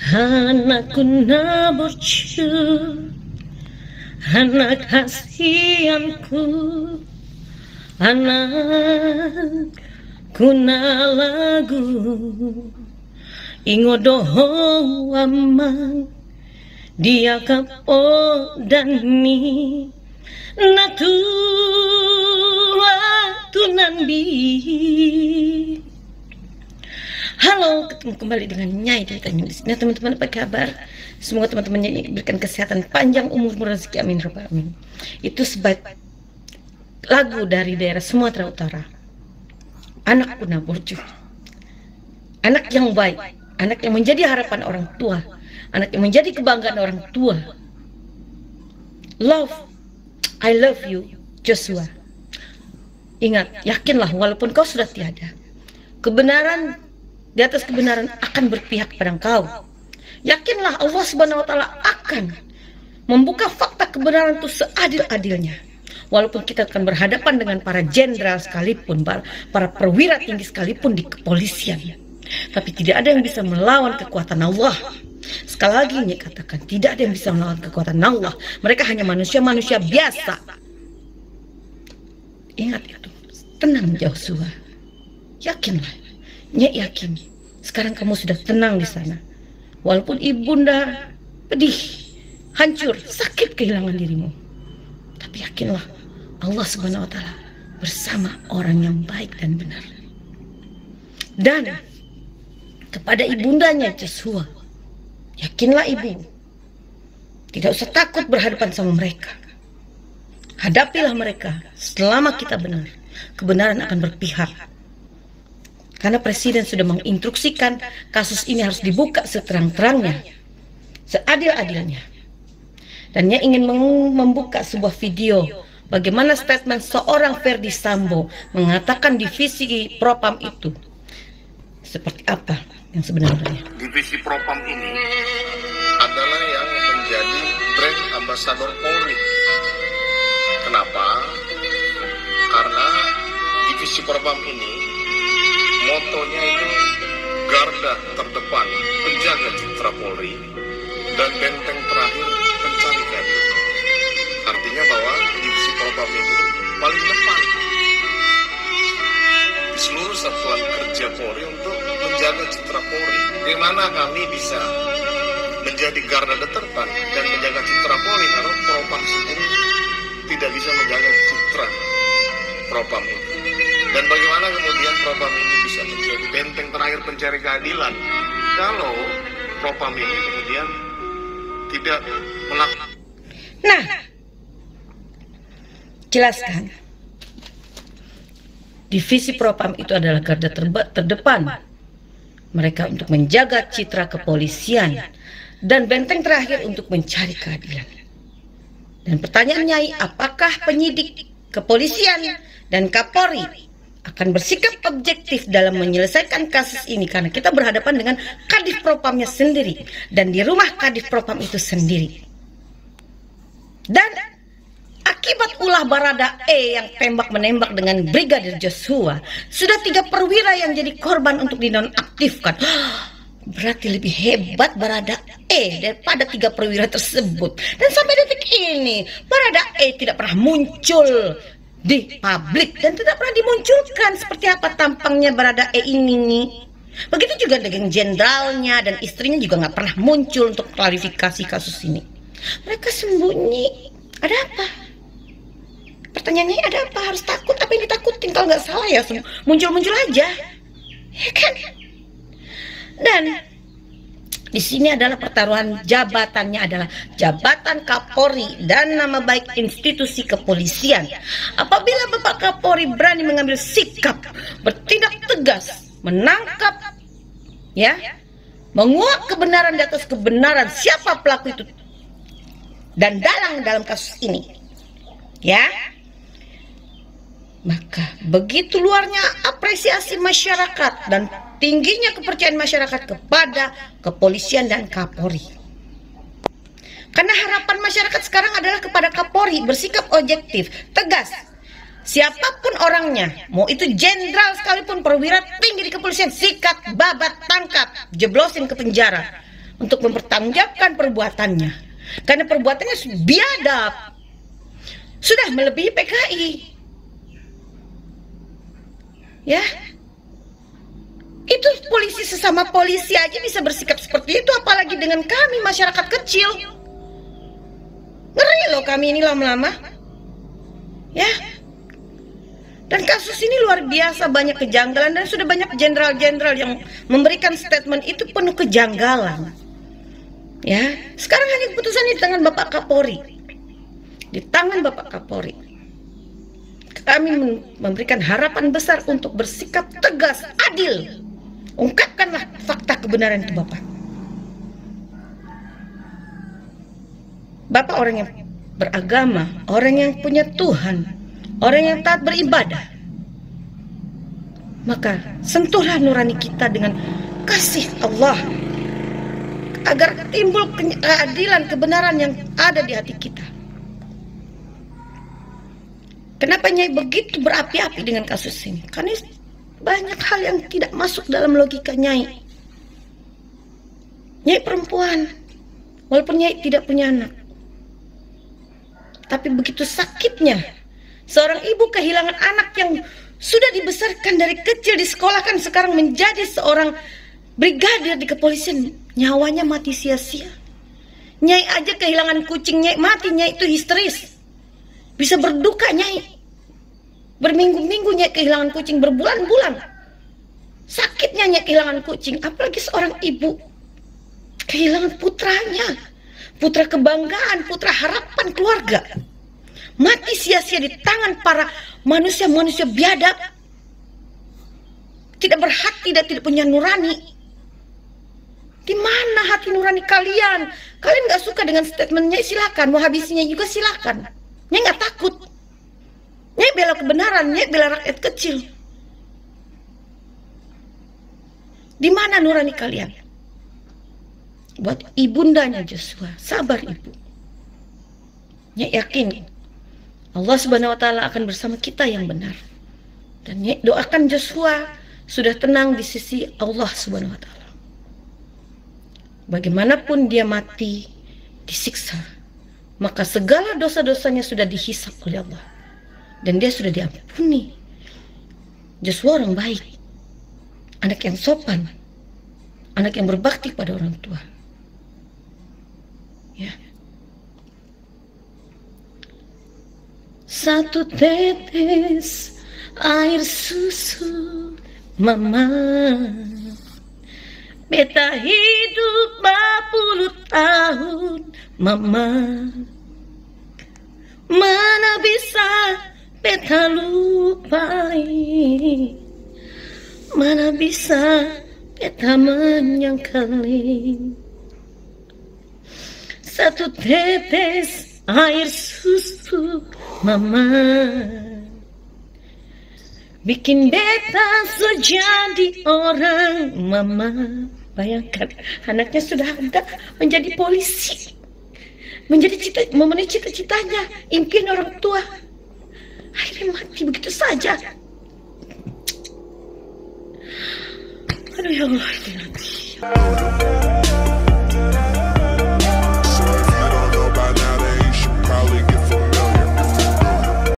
Anakku naburcu, anak hasianku, anakku nalagu, ingo doho amang dia kapo dani natua tunandi. Halo, ketemu kembali dengan Nyai dari Tanjung di sini. Teman-teman, apa kabar? Semoga teman-temannya diberikan kesehatan panjang, umur, rezeki, amin robbal alamin. Itu sebaik lagu dari daerah Sumatera Utara. Anakku naburju, anak yang baik, anak yang menjadi harapan orang tua, anak yang menjadi kebanggaan orang tua. Love, I love you, Joshua. Ingat, yakinlah walaupun kau sudah tiada, kebenaran di atas kebenaran akan berpihak pada engkau. Yakinlah Allah Subhanahu wa Ta'ala akan membuka fakta kebenaran itu seadil-adilnya. Walaupun kita akan berhadapan dengan para jenderal sekalipun, para perwira tinggi sekalipun di kepolisian, tapi tidak ada yang bisa melawan kekuatan Allah. Sekali lagi ini katakan, tidak ada yang bisa melawan kekuatan Allah. Mereka hanya manusia-manusia biasa. Ingat itu. Tenang Joshua. Yakinlah. Nyek yakin, sekarang kamu sudah tenang di sana. Walaupun ibunda pedih, hancur, sakit kehilangan dirimu, tapi yakinlah Allah Subhanahu wa Ta'ala bersama orang yang baik dan benar. Dan kepada ibundanya Joshua, yakinlah ibu, tidak usah takut berhadapan sama mereka. Hadapilah mereka selama kita benar. Kebenaran akan berpihak. Karena Presiden sudah menginstruksikan kasus ini harus dibuka seterang-terangnya, seadil-adilnya. Dan dia ingin membuka sebuah video bagaimana statement seorang Ferdy Sambo mengatakan divisi Propam itu seperti apa yang sebenarnya. Divisi Propam ini adalah yang menjadi brand ambasador Polri. Kenapa? Karena divisi Propam ini motonya itu garda terdepan penjaga citra Polri dan benteng terakhir pencari keadilan. Artinya bahwa divisi Propam ini paling depan di seluruh satuan kerja Polri untuk menjaga citra Polri. Bagaimana kami bisa menjadi garda terdepan dan menjaga citra Polri kalau Propam sendiri tidak bisa menjaga citra Propam itu? Dan bagaimana kemudian Propam ini bisa menjadi benteng terakhir pencari keadilan kalau Propam ini kemudian tidak melakukan? Nah, jelaskan. Divisi Propam itu adalah garda terdepan mereka untuk menjaga citra kepolisian dan benteng terakhir untuk mencari keadilan. Dan pertanyaannya, apakah penyidik kepolisian dan Kapolri akan bersikap objektif dalam menyelesaikan kasus ini? Karena kita berhadapan dengan Kadif Propamnya sendiri dan di rumah Kadif Propam itu sendiri. Dan akibat ulah Barada E yang tembak-menembak dengan Brigadir Joshua, sudah 3 perwira yang jadi korban untuk dinonaktifkan. Berarti lebih hebat Barada E daripada 3 perwira tersebut. Dan sampai detik ini Barada E tidak pernah muncul di publik dan tidak pernah dimunculkan seperti apa tampangnya Barada E ini nih. Begitu juga dengan jenderalnya dan istrinya juga nggak pernah muncul untuk klarifikasi kasus ini. Mereka sembunyi. Ada apa? Pertanyaannya, ada apa? Harus takut? Apa yang ditakutin? Kalau nggak salah ya muncul-muncul aja, ya kan? Dan di sini adalah pertaruhan jabatannya adalah jabatan Kapolri dan nama baik institusi kepolisian. Apabila Bapak Kapolri berani mengambil sikap, bertindak tegas, menangkap, ya, menguak kebenaran di atas kebenaran siapa pelaku itu dan dalam kasus ini, ya, maka begitu luarnya apresiasi masyarakat dan tingginya kepercayaan masyarakat kepada kepolisian dan Kapolri. Karena harapan masyarakat sekarang adalah kepada Kapolri bersikap objektif, tegas. Siapapun orangnya, mau itu jenderal sekalipun, perwira tinggi di kepolisian, sikat, babat, tangkap, jeblosin ke penjara. untuk mempertanggungjawabkan perbuatannya. Karena perbuatannya biadab, sudah melebihi PKI. Ya, itu polisi sesama polisi aja bisa bersikap seperti itu, apalagi dengan kami masyarakat kecil. Ngeri loh kami ini lama-lama. Ya. Dan kasus ini luar biasa banyak kejanggalan, dan sudah banyak jenderal-jenderal yang memberikan statement itu penuh kejanggalan. Ya, sekarang hanya keputusan di tangan Bapak Kapolri. Di tangan Bapak Kapolri. Kami memberikan harapan besar untuk bersikap tegas, adil. Ungkapkanlah fakta kebenaran itu, Bapak. Bapak orang yang beragama, orang yang punya Tuhan, orang yang taat beribadah. Maka sentuhlah nurani kita dengan kasih Allah, agar timbul keadilan, kebenaran yang ada di hati kita. Kenapa Nyai begitu berapi-api dengan kasus ini? Karena banyak hal yang tidak masuk dalam logika Nyai. Nyai perempuan, walaupun Nyai tidak punya anak, tapi begitu sakitnya seorang ibu kehilangan anak yang sudah dibesarkan dari kecil, disekolahkan, sekarang menjadi seorang brigadir di kepolisian, nyawanya mati sia-sia. Nyai aja kehilangan kucing Nyai mati, Nyai itu histeris, bisa berduka Nyai. Berminggu-minggu Nyai kehilangan kucing, berbulan-bulan sakitnya Nyai kehilangan kucing, apalagi seorang ibu kehilangan putranya, putra kebanggaan, putra harapan keluarga, mati sia-sia di tangan para manusia-manusia biadab, tidak berhati dan tidak punya nurani. Di mana hati nurani kalian? Kalian nggak suka dengan statementnya, silakan. Mau habisinya juga silakan. Nyai nggak takut. Nyai bela kebenaran, Nyai bela rakyat kecil. Di mana nurani kalian? Buat ibundanya Joshua, sabar ibu. Nyai yakin Allah Subhanahu wa Ta'ala akan bersama kita yang benar. Dan Nyai doakan Joshua sudah tenang di sisi Allah Subhanahu wa Ta'ala. Bagaimanapun dia mati, disiksa, maka segala dosa-dosanya sudah dihisap oleh Allah, dan dia sudah diampuni. Joshua orang baik, anak yang sopan, anak yang berbakti pada orang tua. Ya. Satu tetes air susu mama, beta hidup 40 tahun mama, mana bisa beta lupai, mana bisa beta menyangkali. Satu tetes air susu mama bikin beta jadi orang mama. Bayangkan anaknya sudah ada menjadi polisi, menjadi memenuhi cita-citanya, impian orang tua, akhirnya mati begitu saja. Aduh ya Allah,